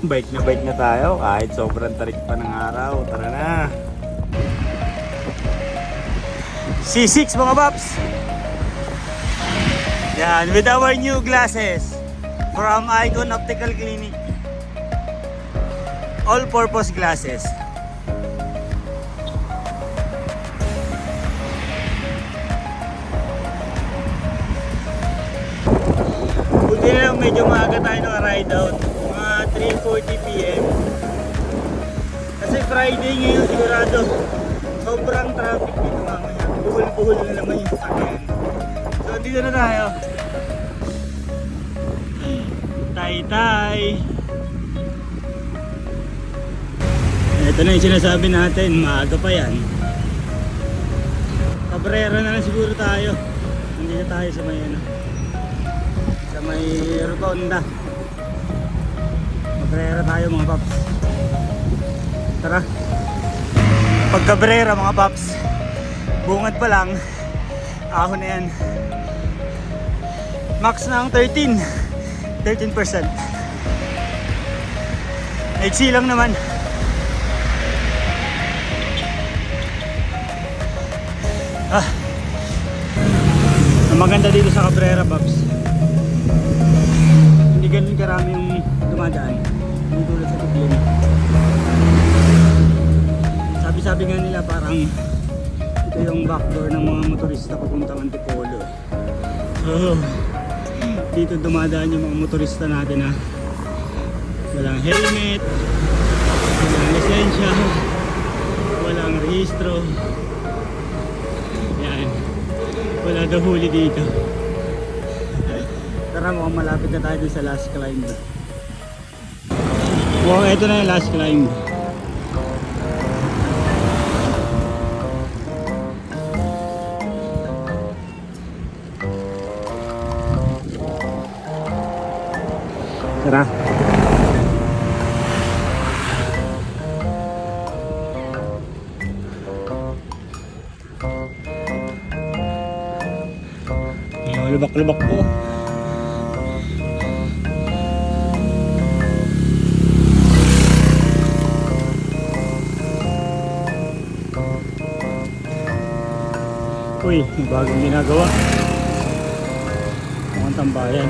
Bike na tayo kahit sobrang tarik pa ng araw. Tara na. C6 mga paps. Yan, with our new glasses from Icon Optical Clinic. All-purpose glasses. Buti na lang medyo maaga tayo naka-ride out. Mga 3:40 PM. Kasi Friday ngayon sigurado sobrang traffic dito mamaya. Buhol-buhol na naman yung sasakyan. So dito na tayo. Tay-tay. Ito na yung sinasabi natin, maaga pa yan. Cabrera na lang siguro tayo. Hindi na tayo sa may ano, sa may Rotonda. Cabrera tayo mga paps. Tara. Pag Cabrera mga paps, bungad pa lang, ahon na yan. Max na ang 13%. HC lang naman. Ang maganda dito sa Cabrera paps, hindi ganun karami yung dumadaan. Hindi tulad sa Tublin. Sabi nga nila parang ito yung backdoor ng mga motorista papuntang Antipolo. So dito dumadaan yung mga motorista natin na walang helmet, walang lisensya, walang rehistro. Yan, wala daw huli dito. Tara, mukhang malapit na tayo sa last climb. Wow, ito na yung last climb. Tara. Yung lubak-lubak po. Uy, may bagong ginagawa. Mukhang tambayan.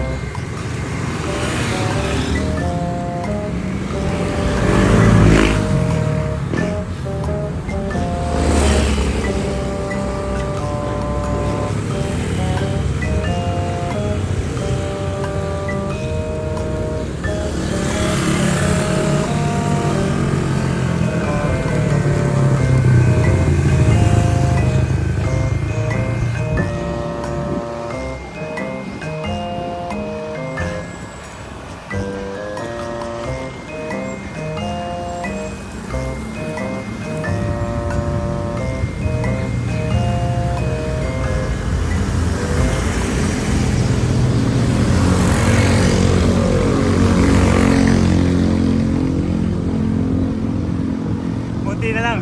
Buti na lang.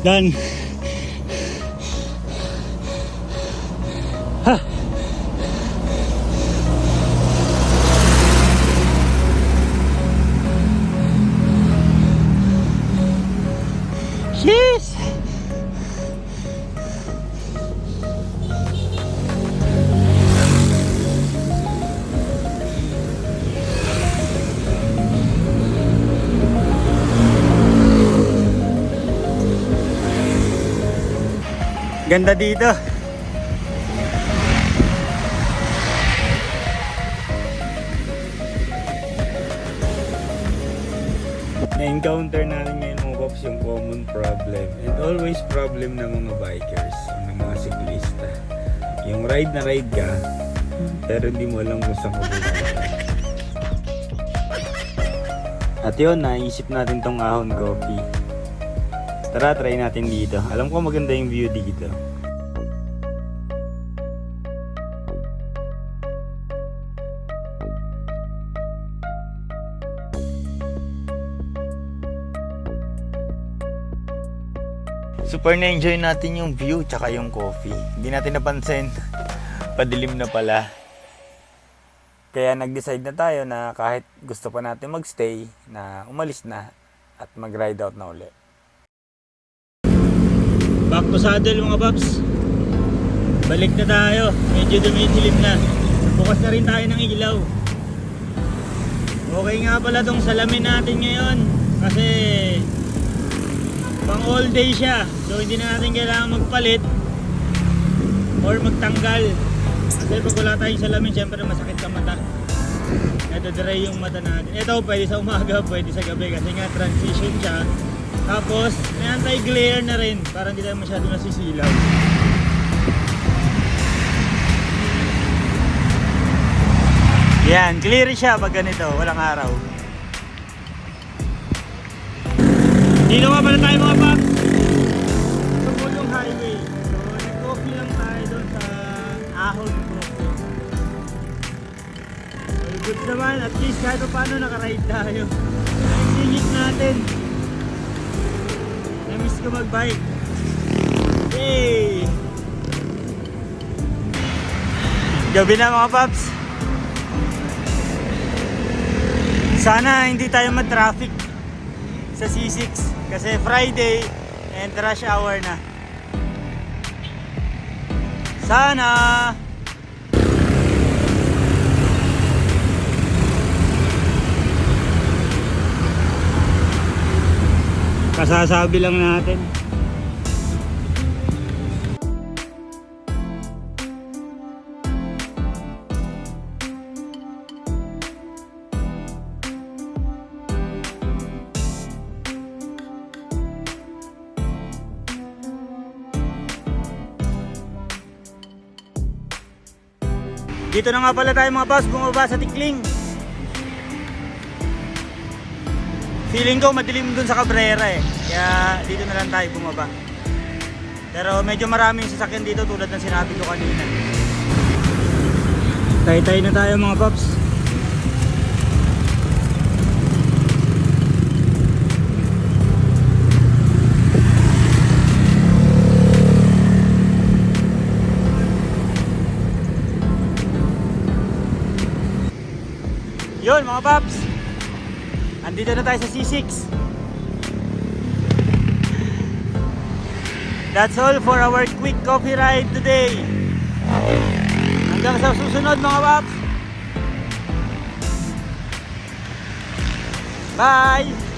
Done. Ha. Yes. Ganda dito. Na-encounter natin ngayon mga pops yung common problem and always problem ng mga bikers, ng mga siklista. Yung ride na ride ka, pero hindi mo alam kung saan ka pupunta. At yun, naisip natin tong Ahon Coffee. Tara, try natin dito. Alam ko maganda yung view dito. Super na-enjoy natin yung view tsaka yung coffee. Hindi natin napansin, padilim na pala. Kaya nag-decide na tayo na kahit gusto pa natin magstay, na umalis na at mag-ride out na ulit. Back to saddle mga paps. Balik na tayo. Medyo dumidilim na. Bukas na rin tayo ng ilaw. Okay nga pala tong salamin natin ngayon. Kasi pang all day siya. So hindi na natin kailangan magpalit or magtanggal. Kasi pag wala tayong salamin, syempre masakit sa mata. Nadadry yung mata natin. Ito pwede sa umaga, pwede sa gabi. Kasi nga transition siya. Tapos may anti-glare na rin. Para hindi tayo masyado nasisilaw. Yan, clear siya pag ganito. Walang araw. Dito nga pala tayo mga paps. Sa Bulong Highway. So nag-coffee lang tayo doon sa Ahon Coffee. Well, good naman. At least kahit paano nakaride tayo. Ang singit natin. Na-miss ko mag-bike. Yay! Gabi na mga paps. Sana hindi tayo ma-traffic sa C6 kasi Friday and rush hour na. Sana. Kasasabi lang natin. Dito na nga pala tayo mga boss, bumaba sa Tikling. Feeling ko madilim dun sa Cabrera eh. Kaya dito na lang tayo bumaba. Pero medyo maraming sasakyan dito tulad ng sinabi ko kanina. Tay-tay na tayo mga paps. Yun mga paps, andito na tayo sa C6. That's all for our quick coffee ride today. Hanggang sa susunod mga paps. Bye!